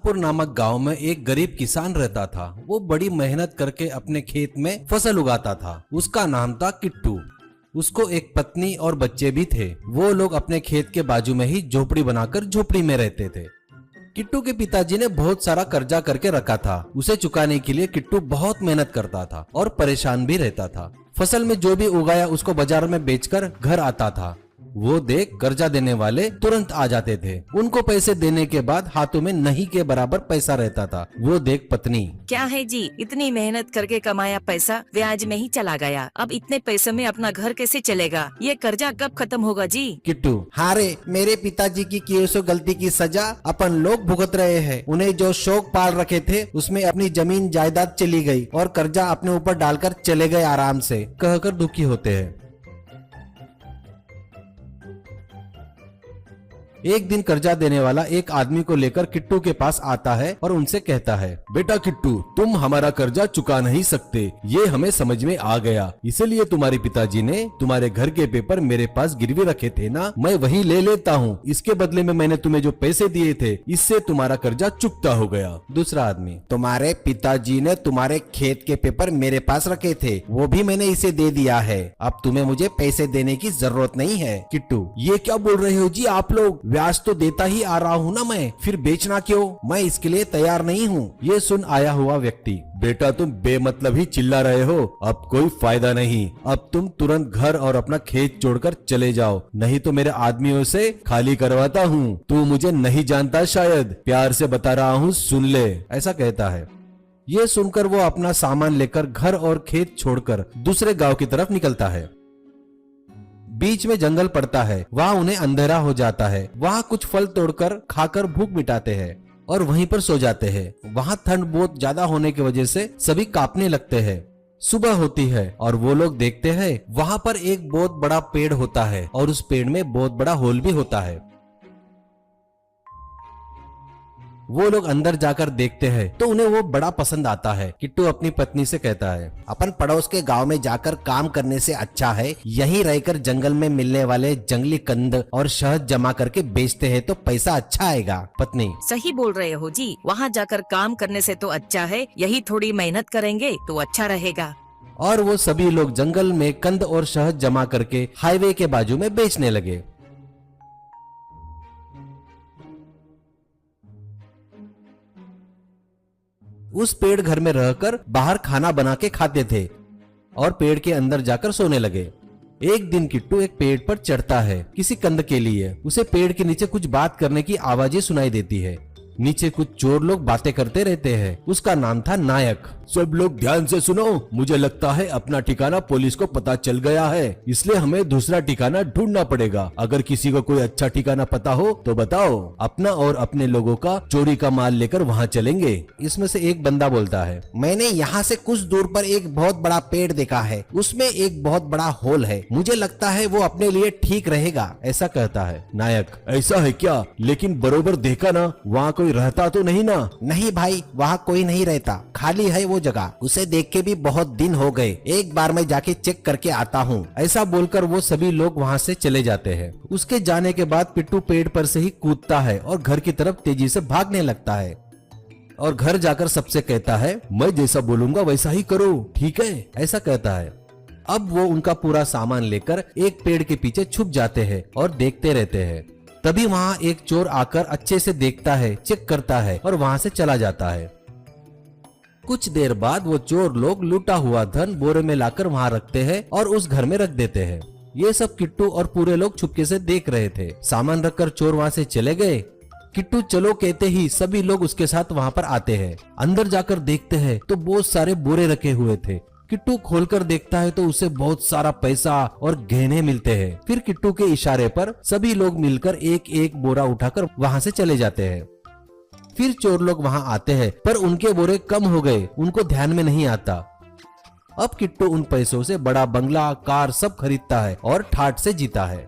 नागपुर नामक गांव में एक गरीब किसान रहता था। वो बड़ी मेहनत करके अपने खेत में फसल उगाता था। उसका नाम था किट्टू। उसको एक पत्नी और बच्चे भी थे। वो लोग अपने खेत के बाजू में ही झोपड़ी बनाकर झोपड़ी में रहते थे। किट्टू के पिताजी ने बहुत सारा कर्जा करके रखा था। उसे चुकाने के लिए किट्टू बहुत मेहनत करता था और परेशान भी रहता था। फसल में जो भी उगाया उसको बाजार में बेचकर घर आता था। वो देख कर्जा देने वाले तुरंत आ जाते थे। उनको पैसे देने के बाद हाथों में नहीं के बराबर पैसा रहता था। वो देख पत्नी, क्या है जी, इतनी मेहनत करके कमाया पैसा ब्याज में ही चला गया। अब इतने पैसे में अपना घर कैसे चलेगा? ये कर्जा कब खत्म होगा जी? किट्टू, हारे मेरे पिताजी की किए सो गलती की सजा अपन लोग भुगत रहे हैं। उन्हें जो शौक पाल रखे थे उसमें अपनी जमीन जायदाद चली गई और कर्जा अपने ऊपर डालकर चले गए आराम से, कहकर दुखी होते हैं। एक दिन कर्जा देने वाला एक आदमी को लेकर किट्टू के पास आता है और उनसे कहता है, बेटा किट्टू, तुम हमारा कर्जा चुका नहीं सकते, ये हमें समझ में आ गया। इसलिए तुम्हारे पिताजी ने तुम्हारे घर के पेपर मेरे पास गिरवी रखे थे ना, मैं वही ले लेता हूँ। इसके बदले में मैंने तुम्हें जो पैसे दिए थे, इससे तुम्हारा कर्जा चुकता हो गया। दूसरा आदमी, तुम्हारे पिताजी ने तुम्हारे खेत के पेपर मेरे पास रखे थे, वो भी मैंने इसे दे दिया है। अब तुम्हें मुझे पैसे देने की जरूरत नहीं है। किट्टू, ये क्या बोल रहे हो जी आप लोग? ब्याज तो देता ही आ रहा हूँ ना मैं, फिर बेचना क्यों? मैं इसके लिए तैयार नहीं हूँ। ये सुन आया हुआ व्यक्ति, बेटा तुम बेमतलब ही चिल्ला रहे हो, अब कोई फायदा नहीं। अब तुम तुरंत घर और अपना खेत छोड़कर चले जाओ, नहीं तो मेरे आदमियों से खाली करवाता हूँ। तू मुझे नहीं जानता शायद, प्यार से बता रहा हूँ, सुन ले, ऐसा कहता है। ये सुनकर वो अपना सामान लेकर घर और खेत छोड़कर दूसरे गांव की तरफ निकलता है। बीच में जंगल पड़ता है, वहाँ उन्हें अंधेरा हो जाता है। वहाँ कुछ फल तोड़कर खाकर भूख मिटाते हैं और वहीं पर सो जाते हैं। वहाँ ठंड बहुत ज्यादा होने की वजह से सभी कांपने लगते हैं। सुबह होती है और वो लोग देखते हैं वहाँ पर एक बहुत बड़ा पेड़ होता है और उस पेड़ में बहुत बड़ा होल भी होता है। वो लोग अंदर जाकर देखते हैं तो उन्हें वो बड़ा पसंद आता है। किट्टू अपनी पत्नी से कहता है, अपन पड़ोस के गांव में जाकर काम करने से अच्छा है यहीं रहकर जंगल में मिलने वाले जंगली कंद और शहद जमा करके बेचते हैं तो पैसा अच्छा आएगा। पत्नी, सही बोल रहे हो जी, वहाँ जाकर काम करने से तो अच्छा है यही थोड़ी मेहनत करेंगे तो अच्छा रहेगा। और वो सभी लोग जंगल में कंद और शहद जमा करके हाईवे के बाजू में बेचने लगे। उस पेड़ घर में रहकर बाहर खाना बना के खाते थे और पेड़ के अंदर जाकर सोने लगे। एक दिन किट्टू एक पेड़ पर चढ़ता है किसी कंद के लिए। उसे पेड़ के नीचे कुछ बात करने की आवाजें सुनाई देती है। नीचे कुछ चोर लोग बातें करते रहते हैं। उसका नाम था नायक। सब लोग ध्यान से सुनो, मुझे लगता है अपना ठिकाना पुलिस को पता चल गया है, इसलिए हमें दूसरा ठिकाना ढूंढना पड़ेगा। अगर किसी को कोई अच्छा ठिकाना पता हो तो बताओ, अपना और अपने लोगों का चोरी का माल लेकर वहाँ चलेंगे। इसमें से एक बंदा बोलता है, मैंने यहाँ से कुछ दूर पर एक बहुत बड़ा पेड़ देखा है, उसमें एक बहुत बड़ा होल है, मुझे लगता है वो अपने लिए ठीक रहेगा, ऐसा कहता है। नायक, ऐसा है क्या? लेकिन बरोबर देखा ना, वहाँ कोई रहता तो नहीं ना? नहीं भाई, वहाँ कोई नहीं रहता, खाली है वो जगह, उसे देख के भी बहुत दिन हो गए, एक बार मैं जाके चेक करके आता हूँ। ऐसा बोलकर वो सभी लोग वहाँ से चले जाते हैं। उसके जाने के बाद पिट्टू पेड़ पर से ही कूदता है और घर की तरफ तेजी से भागने लगता है और घर जाकर सबसे कहता है, मैं जैसा बोलूंगा वैसा ही करो, ठीक है, ऐसा कहता है। अब वो उनका पूरा सामान लेकर एक पेड़ के पीछे छुप जाते हैं और देखते रहते हैं। तभी वहाँ एक चोर आकर अच्छे से देखता है, चेक करता है और वहाँ से चला जाता है। कुछ देर बाद वो चोर लोग लूटा हुआ धन बोरे में लाकर वहाँ रखते हैं और उस घर में रख देते हैं। ये सब किट्टू और पूरे लोग छुपके से देख रहे थे। सामान रखकर चोर वहाँ से चले गए। किट्टू चलो कहते ही सभी लोग उसके साथ वहाँ पर आते हैं। अंदर जाकर देखते हैं तो बहुत सारे बोरे रखे हुए थे। किट्टू खोलकर देखता है तो उसे बहुत सारा पैसा और गहने मिलते हैं। फिर किट्टू के इशारे पर सभी लोग मिलकर एक एक बोरा उठाकर वहाँ से चले जाते हैं। फिर चोर लोग वहाँ आते हैं पर उनके बोरे कम हो गए, उनको ध्यान में नहीं आता। अब किट्टू उन पैसों से बड़ा बंगला, कार सब खरीदता है और ठाठ से जीता है।